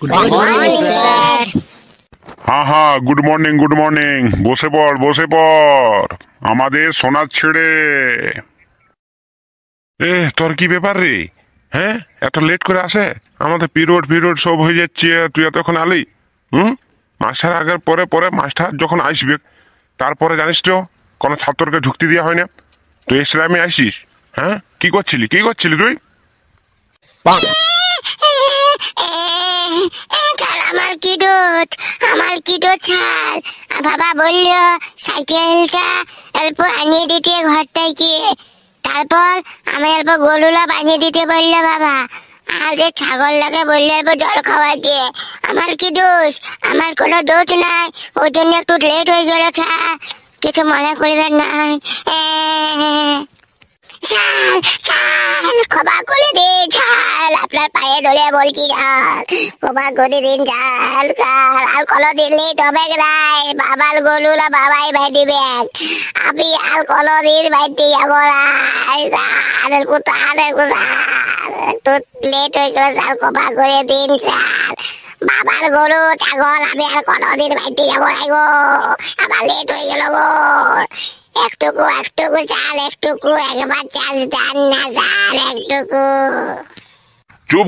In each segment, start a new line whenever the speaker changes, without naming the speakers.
Good morning sir.
হ্যাঁ হ্যাঁ, good morning good morning. বসে পড় বসে পড়, আমাদের সোনার ছেড়ে। তোর কি ব্যাপার রে? হ্যাঁ, এত লেট করে আসে? আমাদের পিরিয়ড ফিরিয়ড সব হয়ে যাচ্ছে, তুই এতক্ষণ আলি? মাস্টার আগের পরে পরে মাস্টার যখন আসবে তারপরে জানিস তো কোনো ছাত্রকে ঢুকতে দেওয়া হয় না। তুই ইসলামে আসিস? হ্যাঁ, কি করছিলি তুই?
আমার কিডোট ছাল। বাবা বললো সাইকেলটা অল্প আনিয়ে দিতে ঘর থেকে, তারপর আমি অল্প গরুলা বানিয়ে দিতে বললো বাবা। আর যে ছাগল লাগে বললে অল্প জল খাওয়া দিয়ে। আমার কি দোষ? আমার কোনো দোষ নাই, ওই জন্য একটু লেট হয়ে গেল ছাল, কিছু মনে করবেন না। ছাল ছাল ক্ষমা করে দিন ছাল, আপনার পায়ে ধরে বলছি ছাল, ক্ষমা করে দিন ছাল। আর কোনোদিন লেট হবে নাই, বাবার গরুরা বাবাই ভাই দিবেন, আমি আর কোনোদিন বাইতে যাবো না। একটু লেট হয়ে গেল ছাল, ক্ষমা করে দিন ছাল। বাবার গরু ছাগল আমি আর কোনোদিন বাইতে যাবো না গো, আমার লেট হয়ে গেল গো। একটুকু চাল, একটুকু একবার চাল দেন না চাল, একটুকু।
চুপ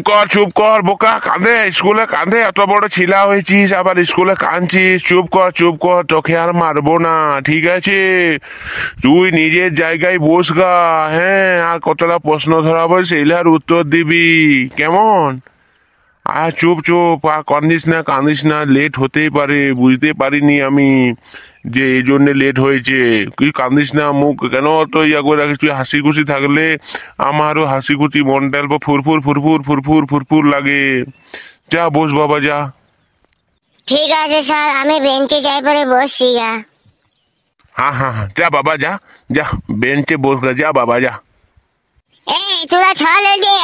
কর বোকা, কাঁদে স্কুলে কাঁদে, এত বড় ছিলা হয়েছিস আবার স্কুলে কাঁদছিস? চুপ কর, তোকে আর মারবো না, ঠিক আছে? তুই নিজের জায়গায় বস গা। হ্যাঁ, আর কতটা প্রশ্ন ধরাবো সেইলার উত্তর দিবি, কেমন? আর চুপ আর কান্দিস না, লেট হতেই পারে, বুঝতে পারিনি আমি যে এই জন্য লেট হয়েছে। তুই কান্দিস না, মুখ কেন তো ইয়া করে রাখিস? তুই হাসি খুশি থাকলে আমারও হাসি খুশি মনটা অল্প ফুরফুর লাগে। যা বস বাবা, যা।
ঠিক আছে স্যার, আমি বেঞ্চে যাই পরে বসছি গা।
হ্যাঁ, যা বাবা, যা বেঞ্চে বস গা, যা বাবা যা।
এই তোরা ছল যে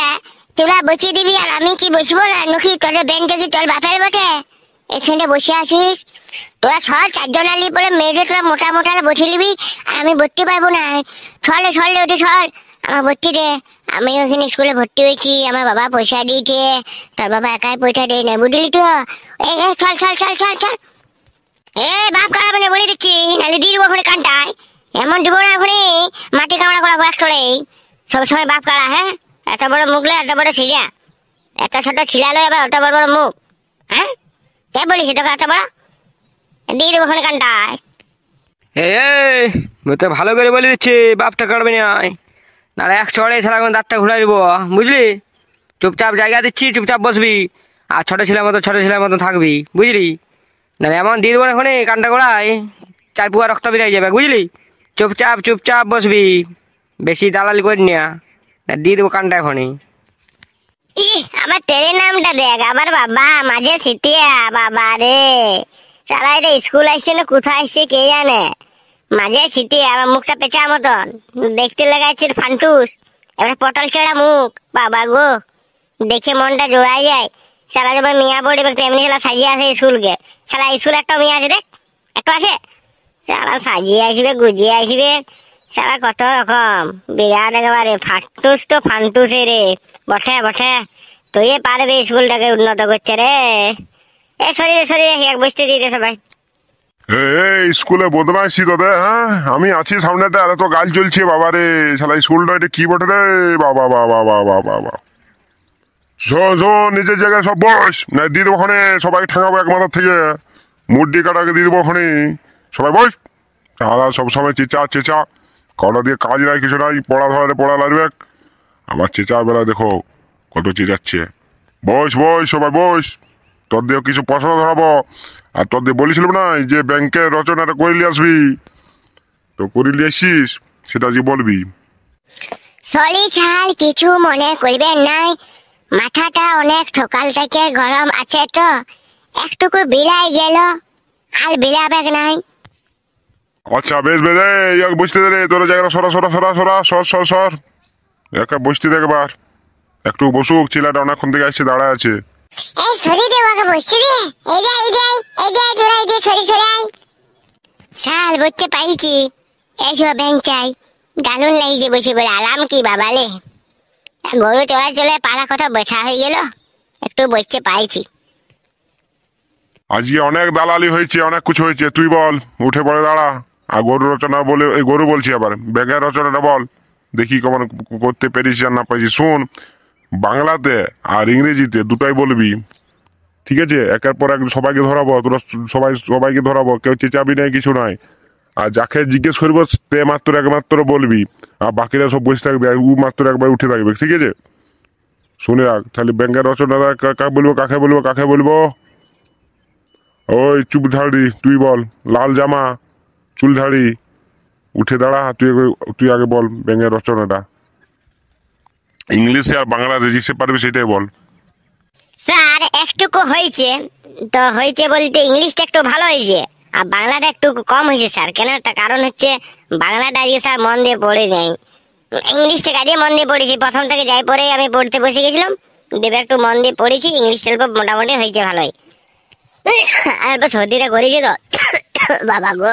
তোরা বসিয়ে দিবি, আর আমি কি বসবো না নাকি? তোদের বেঞ্চে কি তোর বাপের বটে? এখানে বসে আছিস তোরা, ছল চারজন আলি পরে মেয়েদের তোরা মোটা বসে নিবি, আর আমি ভর্তি পারবো না। ছলে ওঠে ছল, আমার ভর্তি দে। আমি ওখানে স্কুলে ভর্তি হয়েছি, আমার বাবা পয়সা দিয়েছে, তোর বাবা একাই পয়সা দেয় না, বুঝলি তো? এই ছল। বাপ কাড়াবে না বলে দিচ্ছি, নাহলে দিয়ে দেবো ওখানে কানটায়। এমন দিব না ওখানে মাটি কামড়া করাবো একসলেই, সবসময় বাপ কাড়া। হ্যাঁ, এত বড় মুখ লো, এত বড় ছিলা, এত ছোট ছিলা লো, আবার অত বড় মুখ। হ্যাঁ, কে বলিস তোকে এত বড়? দিয়ে দেবো ওখানে কানটায়।
তো ভালো করে বলে দিচ্ছি, বাপটা কাটবে না, নাহলে এক চড়ে ছাড়া দাঁতটা ঘুরাই দিব, বুঝলি? চুপচাপ জায়গা দিচ্ছি, চুপচাপ বসবি, আর ছোট ছেলের মতো থাকবি, বুঝলি? নাহলে এমন দিয়ে দেবো না ওখানে কানটা গোড়ায়, 4 পুয়া রক্ত বেরিয়ে যাবে, বুঝলি? চুপচাপ বসবি, বেশি দালালি করি না, দিয়ে দেবো কানটা এখনই।
আমার তেরে নামটা দেখ, আমার বাবা মাঝে সিটিয়া, বাবা রে সারা এটা স্কুল আসছে না কোথায় আসছে কে জানে, মাঝে সিটিয়া, আমার মুখটা পেঁচা মতন দেখতে লাগাচ্ছে, ফান্টুস, এবার পটল ছেড়া মুখ, বাবা গো দেখে মনটা জোড়াই যায়। সারা যখন মিয়া পড়বে তেমনি সালা সাজিয়ে আসে স্কুলকে, সালা স্কুল একটা মেয়ে আছে দেখ, একটা আছে, সালা সাজিয়ে আসবে গুজিয়ে আসবে, সারা কত রকম, বিরাট একেবারে ফান্টুস রে, বটে তুই পারবি স্কুলটাকে উন্নত করতে রে। সরি এক বসতে দিতে সবাই।
এই স্কুলে বদমাইশি তোদের? হ্যাঁ, আমি আছি সামনেটা, আর তো গাল চলছে বাবা রে, শালা স্কুলটা এটা কি বটে রে বাবা। শোন, নিজের জায়গায় সব বস, না দিয়ে দেবো ওখানে, সবাই ঠাঙাবো এক মাথার থেকে, মুড্ডি কাটাকে দিয়ে দেবো ওখানে, সবাই বস। তারা সবসময় চেঁচা কটা দিয়ে কাজ নাই, কিছু নাই, পড়া লাগবে। আমার চেঁচার বেলা দেখো কত চেঁচাচ্ছে। বস সবাই বস, তোর দিয়ে কিছু প্রশ্ন ধরাবো, আর তোর দিয়ে বলেছিলাম না যে ব্যাংকের রচনাটা করে নিয়ে আসবি, তো করে নিয়ে আসছিস, সেটা যে বলবি।
সরি ছাল, কিছু মনে করবেন নাই, মাথাটা অনেক সকাল থেকে গরম আছে তো একটুকু বিলাই গেল, আর বিলাবেক নাই।
আচ্ছা বেশ, এক বসতে দে রে, তোর জায়গাটা সর একা বসতে দে একবার, একটু বসুক, ছেলেটা অনেকক্ষণ থেকে আসছে, দাঁড়ায় আছে।
এই সরি দে ওকে বসতে দে, এই দে সরি আই। শাল বসতে পাইছি, এসব ব্যাংক চাই, দারুণ লাগছে বসে বলে, আরাম কি বাবালে, গরু চলে পালা কত ব্যথা হয়ে গেল, একটু বসতে পাইছি।
আজকে অনেক দালালি হয়েছে, অনেক কিছু হয়েছে, তুই বল, উঠে পড়ে দাঁড়া। আর গরু রচনা বলে, এই গরু বলছি আবার, ব্যাঙের রচনাটা বল, দেখি কেমন করতে পেরেছিস আর না পাইছিস। শোন, বাংলাতে আর ইংরেজিতে দুটাই বলবি, ঠিক আছে? একের পর এক সবাইকে ধরাবো, তোরা সবাইকে ধরাবো, কেউ চেঁচাবি নাই, কিছু নাই। আর যাকে জিজ্ঞেস করবো তে মাত্র একমাত্র বলবি, আর বাকিরা সব বসে থাকবে, আর ও মাত্র একবার উঠে থাকবে, ঠিক আছে? শুনে রাখ তাহলে, ব্যাংকের রচনাটা কাকে বলবো, কাকে বলবো, কাকে বলবো? ওই চুপ ধাড়ি, তুই বল, লাল জামা, চুল ধাড়ি, উঠে দাঁড়া, তুই আগে বল ব্যাংকের রচনাটা। ইংলিশে আর বাংলাতে যে পারবে সেটাই বল।
স্যার একটুকু হয়েছে, তো হয়েছে বলতে ইংলিশটা একটু ভালো হয়েছে আর বাংলাটা একটু কম হয়েছে স্যার। কেন, তার কারণ হচ্ছে বাংলাটা আজকে স্যার মন দিয়ে পড়ে যাই, ইংলিশটা কাজে মন দিয়ে পড়েছি। প্রথম থেকে যাই পরে আমি পড়তে বসে গেছিলাম, দেবে একটু মন দিয়ে পড়েছি, ইংলিশটা অল্প মোটামুটি হয়েছে ভালোই। আর একটু সর্দিটা করেছে তো বাবা গো,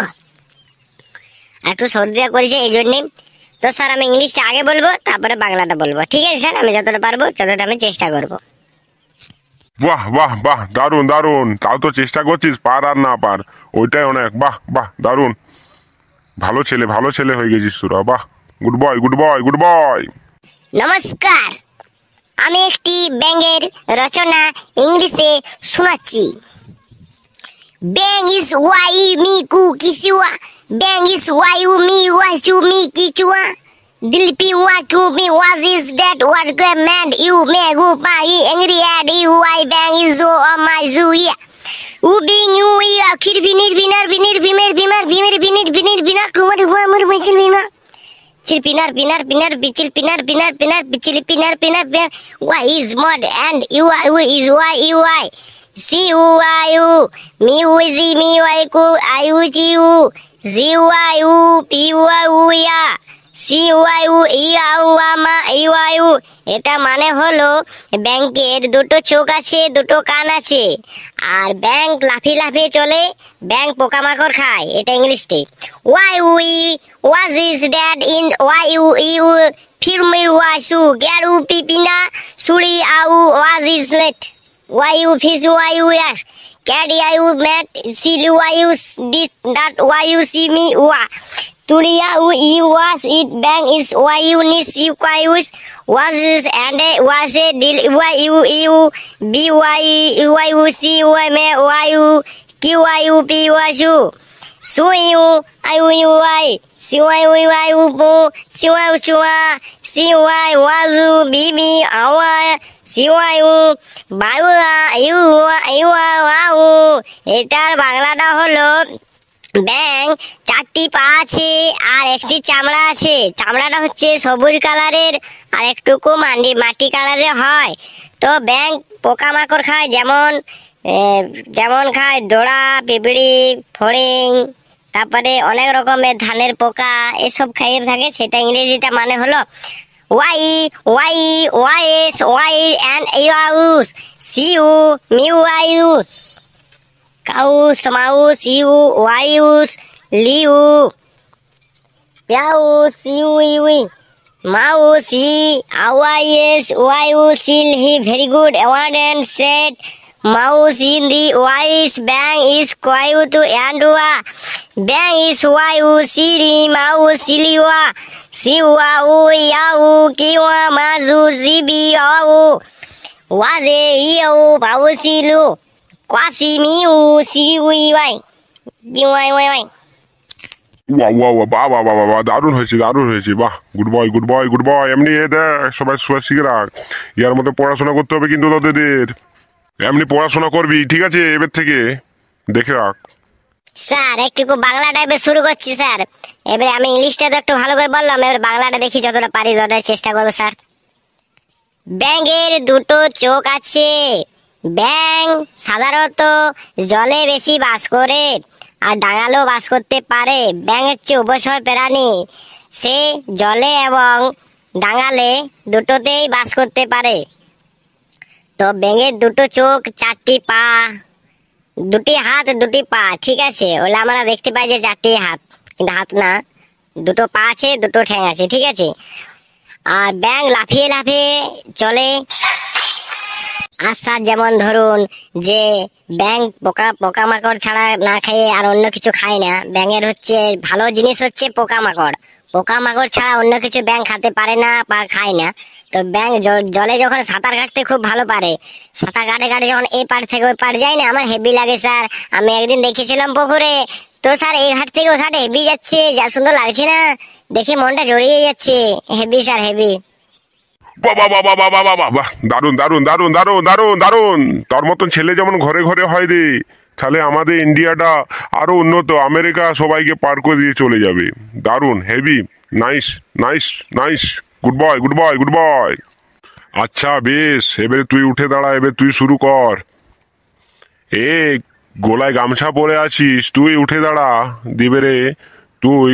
একটু সর্দিটা করেছে এই জন্যে। তো স্যার আমি ইংলিশটা আগে বলবো, তারপরে বাংলাটা বলবো, ঠিক আছে স্যার? আমি যতটা পারবো ততটা আমি চেষ্টা করবো।
বাহ বাহ বাহ, দারুন দারুন, তাও তো চেষ্টা করছিস, পার আর না পার ওইটাই অনেক। বাহ বাহ, দারুন, ভালো ছেলে হয়ে গেছিস তোরা, বাহ, good boy good boy good বয়।
নমস্কার, আমি একটি ব্যাঙের রচনা ইংলিশে শোনাচ্ছি। ব্যাং ইজ ওয়াই মি কু কিসুয়া, ব্যাং ইজ ওয়াই ইউ মি ওয়াইসু মি কিচুয়া, দিলপি ওয়া কু মি ওয়াজ ইজ দ্যাট ওয়াট কে ম্যাড ইউ মে গু পাই এংরি অ্যাড ইউ ওয়াই ব্যাং ইজ ও মাই জুইয়া উ বিং ইউ ইয়া খির বিনির বিনার বিনির বিমের বিমার বিমের বিনির বিনির বিনা কুমার হুয়ামুর মিছিল বিমা চিল পিনার পিনার পিনার বিচিল পিনার পিনার পিনার বিচিল পিনার পিনার পিনার ওয়াই ইজ মড অ্যান্ড ইউ ইজ ওয়াই ইউ আই সি ইউ আই ইউ মি ইউ জি মি ওয়াই কু আই ইউ জি ইউ জি ওয়াই ইউ পি ওয়াই ইউ ইয়া সি ওয়াই ইউ ইয়া মা ইউ আই ইউ। এটা মানে হলো ব্যাংকের দুটো চোখ আছে, দুটো কান আছে, আর ব্যাংক লাফিয়ে লাফিয়ে চলে, ব্যাংক পোকামাকড় খায়, এটা ইংলিশটি। ওয়াই উই ওয়াজ ইজ ড্যাড ইন ওয়াই ইউ ইউ ফিরমি ওয়াইসু গ্যারু পিপিনা সুরি আউ ওয়াজ ইজ লেট ওয়াই ইউ ফিস ওয়াই ইউ ইয়াস ক্যাডি আই ইউ ম্যাট সিলু ওয়াই ইউ দিস দ্যাট ওয়াই ইউ সি মি ওয়া তুলিয়া উ ইউ ওয়াজ ইট ব্যাং ইজ ওয়াই ইউ নিস ইউ কোয়াই ইউস was is and was a deal y u u b y y u c y me y u q y u p y u su u I u u y c y u y u bu c y u c y c y was u b b awa c y u বায়ু you you আউ। এটার বাংলাটা হলো ব্যাং চারটি পা আছে আর একটি চামড়া আছে, চামড়াটা হচ্ছে সবুজ কালারের আর একটুকু মাটি কালারের হয়। তো ব্যাং পোকামাকড় খায়, যেমন খায় দোড়া, পিঁপড়ি, ফড়িং, তারপরে অনেক রকমের ধানের পোকা, এসব খাইয়ে থাকে। সেটা ইংরেজিটা মানে হলো ওয়াই ওয়াই ওয়াই এস ওয়াই অ্যান্ড ইউস সি ইউ মিউ ওয়াই ইউস কাউস মাউস ইউ ওয়াইউস লিউ পিয়াউস ইউ ইউই মাউস ই আওয়াইস ওয়াইউস ইল হি ভেরি গুড অ্যাওয়ার্ড অ্যান্ড সেট মাউস ইন দি ওয়াইস ব্যাং ইজ কোয়াইউ টু অ্যান্ড ওয়া ব্যাং ইজ ওয়াইউ সিরি মাউস সিলিওয়া সিওয়া উ ইয়াউ কিওয়া মাজু জিবি আউ ওয়াজে ইউ পাউসিলু কোয়াসি মিউ সি উই ওয়াই বি ওয়াই ওয়াই ওয়াই।
ওয়া ওয়া ওয়া, বাহ বাহ বাহ বাহ, দারুণ হয়েছে বাহ, good boy good boy good বয়। এমনি এ দেখ সবাই শিখে রাখ, ইয়ার মধ্যে পড়াশোনা করতে হবে কিন্তু তোদের, এমনি পড়াশোনা করবি, ঠিক আছে? এবার থেকে দেখে রাখ।
স্যার একটু বাংলা টাইপের শুরু করছি স্যার, এবারে আমি ইংলিশটা তো একটু ভালো করে বললাম, এবার বাংলাটা দেখি যতটা পারি ততটা চেষ্টা করবো স্যার। ব্যাঙের দুটো চোখ আছে, ব্যাং সাধারণত জলে বেশি বাস করে আর ডাঙালেও বাস করতে পারে। ব্যাং হচ্ছে উভচর প্রাণী, সে জলে এবং ডাঙালে দুটোতেই বাস করতে পারে। তো ব্যাঙের দুটো চোখ, চারটি পা, দুটি হাত, দুটি পা, ঠিক আছে? ওলে আমরা দেখতে পাই যে চারটি হাত, কিন্তু হাত না, দুটো পা আছে, দুটো ঠ্যাং আছে, ঠিক আছে? আর ব্যাং লাফিয়ে লাফিয়ে চলে, আর স্যার যেমন ধরুন যে ব্যাঙ পোকামাকড় ছাড়া না খেয়ে আর অন্য কিছু খায় না। ব্যাঙের হচ্ছে ভালো জিনিস হচ্ছে পোকামাকড়। পোকামাকড় ছাড়া অন্য কিছু ব্যাঙ খেতে পারে না বা খায় না। তো ব্যাঙ জলে যখন সাঁতার কাটতে খুব ভালো পারে, সাঁতার কাটে কাটে যখন এই পার থেকে ওই পার যায় না, আমার হেভি লাগে স্যার। আমি একদিন দেখেছিলাম পুকুরে, তো স্যার এই ঘাট থেকে ওই ঘাটে হেভি যাচ্ছে, যা সুন্দর লাগছে না, দেখে মনটা জড়িয়ে যাচ্ছে। Heavy sir heavy.
বাবা বাবা বাবা বাবা বাহ, দারুন দারুন দারুন দারুন দারুন দারুন। তোর মতন ছেলে যেমন ঘরে ঘরে হয় রে, তাহলে আমাদের ইন্ডিয়াটা আরো উন্নত, আমেরিকা সবাইকে পার করে দিয়ে চলে যাবে। দারুন, heavy, nice nice nice, good boy good boy good বয়। আচ্ছা বেশ, এবারে তুই উঠে দাঁড়া, এবার তুই শুরু কর। এ গোলায় গামছা পরে আছিস, তুই উঠে দাঁড়া। দিবে রে, তুই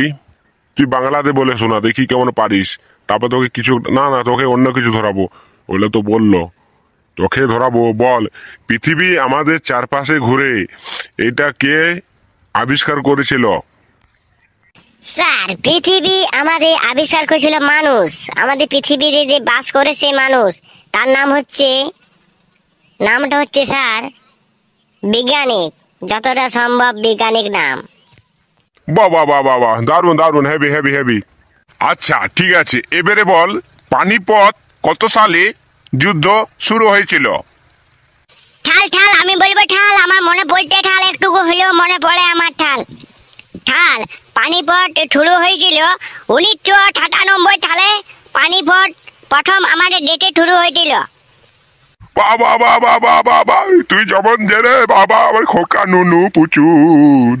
তুই বাংলাতে বলে শোনা দেখি কেমন পারিস। তারপর তোকে কিছু না না তোকে অন্য কিছু ধরাবো। ওগুলো তো বললো, তোকে ধরাবো। বল, পৃথিবী আমাদের চারপাশে ঘুরে, এটা কে আবিষ্কার করেছিল?
স্যার পৃথিবী আমাদের আবিষ্কার করেছিল মানুষ। আমাদের পৃথিবীতে যে বাস করে সেই মানুষ, তার নামটা হচ্ছে স্যার বিজ্ঞানিক, যতটা সম্ভব বিজ্ঞানিক নাম।
বাহ বাহ বাহ বাহ বাহ, দারুন দারুন, হেভি হেভি হেভি। আচ্ছা ঠিক আছে, এবারে বল, পানিপথ কত সালে যুদ্ধ শুরু হয়েছিল?
ঠাল ঠাল, আমি বলবো ঠাল। আমার মনে পড়তে ঠাল, একটুকু হলেও মনে পড়ে আমার ঠাল। ঠাল, পানিপথ শুরু হয়েছিল 1998 সালে। পানিপথ প্রথম আমাদের ডেটে শুরু হয়েছিল।
বাবা বাবা বাবা বাবা, তুই যেমন জেনে বাবা, আমার খোকা নুনু পুচু,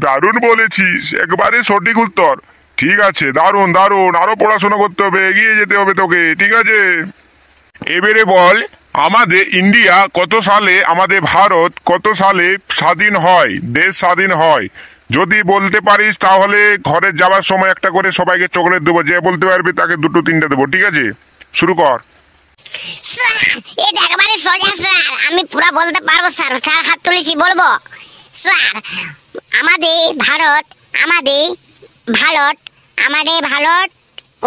দারুণ বলেছিস, একবারে সঠিক উত্তর। ঠিক আছে, দারুণ দারুণ, আরো পড়াশোনা করতে হবে, এগিয়ে যেতে হবে তোকে, ঠিক আছে। এবারে বল, আমাদের ইন্ডিয়া কত সালে, আমাদের ভারত কত সালে স্বাধীন হয়, দেশ স্বাধীন হয়? যদি বলতে পারিস তাহলে ঘরে যাওয়ার সময় একটা করে সবাইকে চকলেট দেবো, যে বলতে পারবি তাকে দুটো তিনটে দেবো, ঠিক আছে? শুরু কর।
স্যার এটা একেবারে সোজা স্যার, আমি পুরো বলতে পারবো স্যার। স্যার হাত তুলেছি, বলবো স্যার। আমাদের ভারত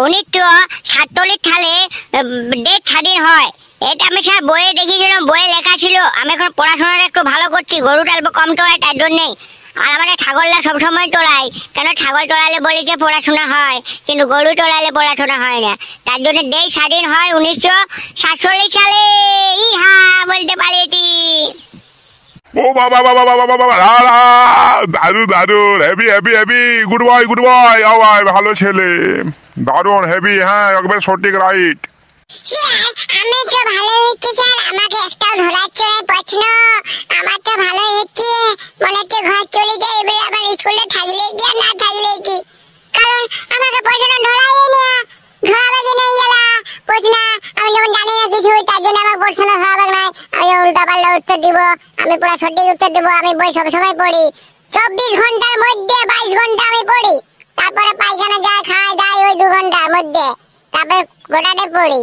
1947 সালে দেশ স্বাধীন হয়। এটা আমি স্যার বইয়ে দেখেছিলাম, বইয়ে লেখা ছিল। আমি এখন পড়াশোনাটা একটু ভালো করছি, গরুটা অল্প কম চড়াই তার জন্যেই। আর আমাদের ছাগলরা সবসময় চড়াই, কেন ছাগল চড়ালে বলি যে পড়াশোনা হয়, কিন্তু গরু চড়ালে পড়াশোনা হয় না। তার জন্য দেশ স্বাধীন হয় 1947 সালে। ইহা বলতে পারিটি।
ও বাবা বাবা বাবা বাবা, দারুণ দারুণ, heavy heavy heavy, good boy good boy, ও ভাই ভালো ছেলে, দারুণ হেভি, হ্যাঁ একবার সঠিক, রাইট।
স্যার আমি তো ভালো হচ্ছে স্যার, আমাকে একটাও ধরাচ্ছে না প্রশ্ন। আমার তো ভালো হচ্ছে, মনে হচ্ছে ঘর চলে যাই, এবারে আবার স্কুলে থাকলে কি আর না থাকলে কি, কারণ আমাকে প্রশ্ন ধরাই না, ধরাবে কি নেই এলা প্রশ্ন। আমি যেমন জানি না কিছু, তার জন্য আমার প্রশ্ন ধরাবে না। আমি উল্টা পাল্টা উত্তর দিব, আমি পুরো সঠিক উত্তর দেবো। আমি বই সবসময় পড়ি, 24 ঘন্টার মধ্যে 22 ঘন্টা আমি পড়ি, তারপরে পায়খানা যায়, খাই দাই ওই 2 ঘন্টার মধ্যে, তারপরে গোটাতে পড়ি।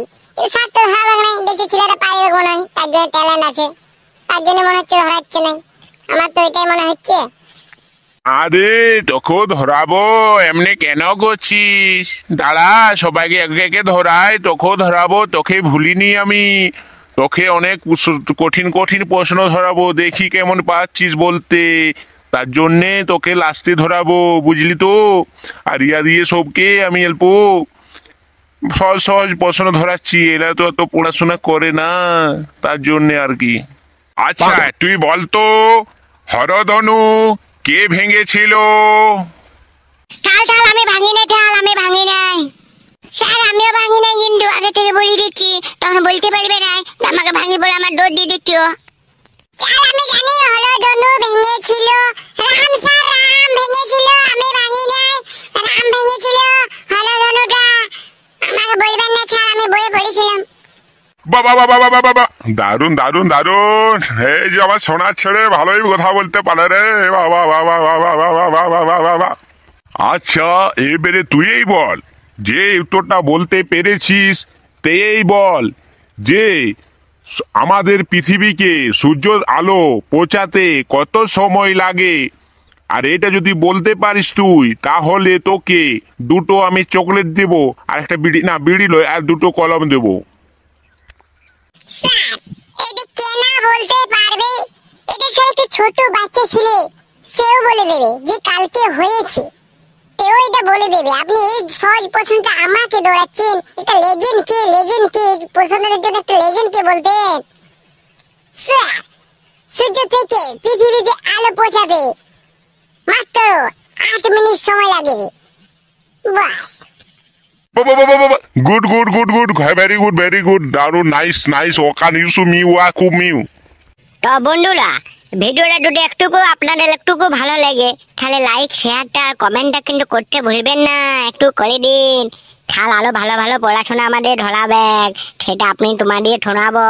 স্যার তো ধরাবে না, দেখি ছেলেটা পাইবে মনে হয়, তার জন্য ট্যালেন্ট আছে, তার জন্য মনে হচ্ছে ধরাচ্ছে না। আমার তো এটাই মনে হচ্ছে।
আরে তোকেও ধরাবো, এমনি কেন করছিস? দাঁড়া, সবাইকে একে একে ধরাই, তোকেও ধরাবো, তোকে ভুলিনি আমি। তোকে অনেক কঠিন কঠিন প্রশ্ন ধরাবো, দেখি কেমন পাচ্ছিস বলতে। তার জন্যে তোকে লাস্টে ধরাবো, বুঝলি তো? আর ইয়া দিয়ে সবকে আমি অল্প সহজ সহজ প্রশ্ন ধরাচ্ছি, এরা তো অত পড়াশোনা করে না, তার জন্যে আর কি।
আচ্ছা তুই বলতো, হরধনু কে ভেঙেছিল?
ঠাল ঠাল, আমি ভাঙি নাই ঠাল, আমি ভাঙি নাই স্যার, আমিও ভাঙি নাই, কিন্তু আগে থেকে বলে দিচ্ছি, তখন বলতে পারবে না, আমাকে ভাঙি বলে আমার দৌড় দিয়ে দিচ্ছ। স্যার আমি জানি হরধনু ভেঙেছিল, রাম স্যার, রাম ভেঙেছিল, আমি ভাঙি নাই, রাম ভেঙেছিল হরধনুটা, আমাকে বলবেন না স্যার, আমি বইয়ে পড়েছিলাম।
বাবা বাবা বাবা বাবা, দারুণ দারুণ দারুণ, এই যে আমার সোনার ছেলে ভালোই কথা বলতে পারে রে, বাবা বাবা বাবা বাবা বাবা বাবা বাবা। আচ্ছা এবারে তুই বল, যে উত্তরটা বলতে পেরেছিস তেই বল, যে আমাদের পৃথিবীকে সূর্যের আলো পৌঁছাতে কত সময় লাগে? আর এটা যদি বলতে পারিস তুই, তাহলে তোকে দুটো আমি চকলেট দেব, আর একটা বিড়ি, না বিড়ি লয়, আর দুটো কলম দেবো।
স্যার এটা কেন না বলতে পারবে, এটা সে একটা ছোট বাচ্চা ছেলে, সেও বলে দেবে যে কালকে হয়েছে, তেও এটা বলে দেবে। আপনি এই সহজ প্রশ্নটা আমাকে দৌড়াচ্ছেন, এটা লেজেন্ড কে, লেজেন্ড কে, প্রশ্নটার জন্য একটা লেজেন্ড কে বলবেন? স্যার, সূর্য থেকে পৃথিবীতে আলো পৌঁছাতে মাত্র 8 মিনিট সময় লাগে, বাস।
Good good good good, very good, দারুন, নাইস নাইস, ওকান ইউসু মিউ ওয়া খুব মিউ।
তো বন্ধুরা, ভিডিওটা যদি একটুকু আপনাদের একটুকু ভালো লাগে তাহলে লাইক শেয়ারটা কমেন্টটা কিন্তু করতে ভুলবেন না, একটু করে দিন। তাহলে আরো ভালো ভালো পড়াশোনা আমাদের ধরাবে, সেটা আপনি তোমাদের শোনাবো।